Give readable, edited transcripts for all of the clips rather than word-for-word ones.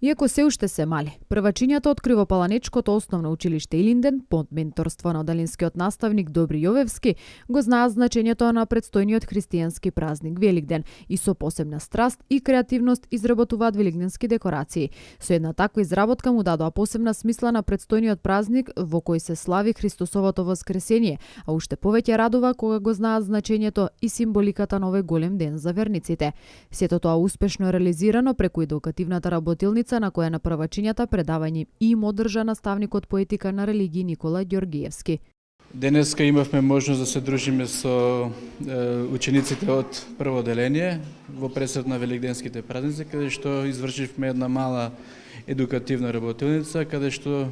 Иако се уште се мали, првачињата од Кривопаланечкото основно училиште Илинден, под менторство на одалинскиот наставник Добри Јовевски, го знаат значењето на предстојниот христијански празник Великден и со посебна страст и креативност изработуваат великденски декорации. Со една таква изработка му дадоа посебна смисла на предстојниот празник во кој се слави Христосовото воскресение, а уште повеќе радува кога го знаат значењето и символиката на овој голем ден за верниците. Сето тоа успешно реализирано преку едукативната работилница на која на првачињата предавање и им одржа наставникот по етика на религии Никола Ѓоргиевски. Денеска имавме можност да се дружиме со учениците од прво деление во пресед на великденските празници, каде што извршивме една мала едукативна работилница, каде што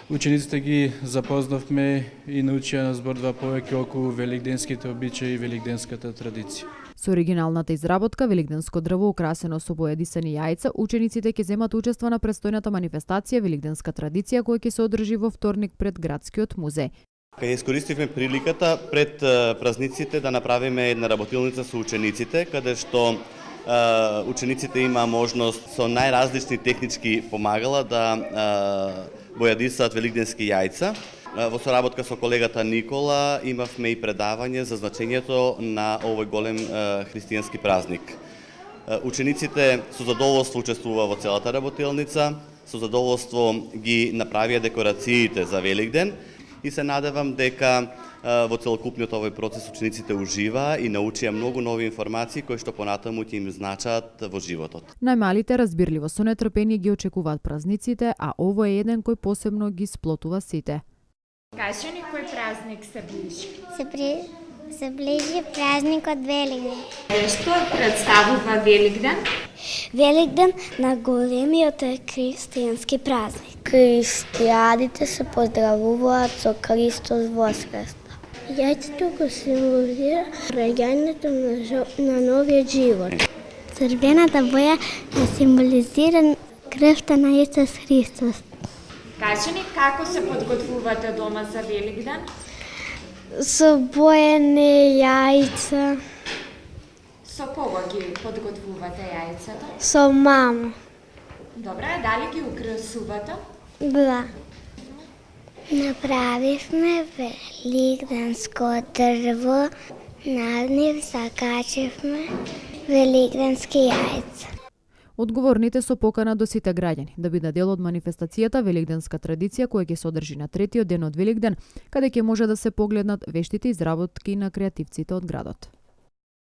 учениците ги запознавме и научија на зборува повеќе околу великденските обичаи и великденската традиција. Со оригиналната изработка Великденско дрво украсено со бојадисани јајца, учениците ќе земат учество на престојната манифестација Великденска традиција која ќе се одржи во вторник пред градскиот музеј. Кај искористивме приликата пред празниците да направиме една работилница со учениците, каде што учениците има можност со најразлични технички помагала да бојадисаат великденски јајца. Во соработка со колегата Никола имавме и предавање за значењето на овој голем христијански празник. Учениците со задоволство учествува во целата работилница, со задоволство ги направија декорациите за Великден и се надевам дека во целокупниот овој процес учениците уживаа и научија многу нови информации кои што понатаму ќе им значат во животот. Најмалите разбирливо со нетрпение ги очекуваат празниците, а ово е еден кој посебно ги сплотува сите. Кажи ни кој празник се ближи? Се ближи празникот Великден. Што представува Великден? Великден на големиот христијански празник. Христијаните се поздравуваат со Христос воскресно. Јајцето го символизира раѓањето на новиот живот. Црвената боја ја символизира крвта на Исус Христос. Кажи ни како се подготвувате дома за Великден? Со боени јајца. Со кого ги подготвувате јајцата? Со мама. Добре, дали ги украсувате? Да. Направивме великденско дрво, над нив закачивме великденски јајца. Одговорните со покана до сите граѓани да бидат дел од манифестацијата Великденска традиција која ќе се одржи на третиот ден од Великден, каде ќе може да се погледнат вештите изработки на креативците од градот.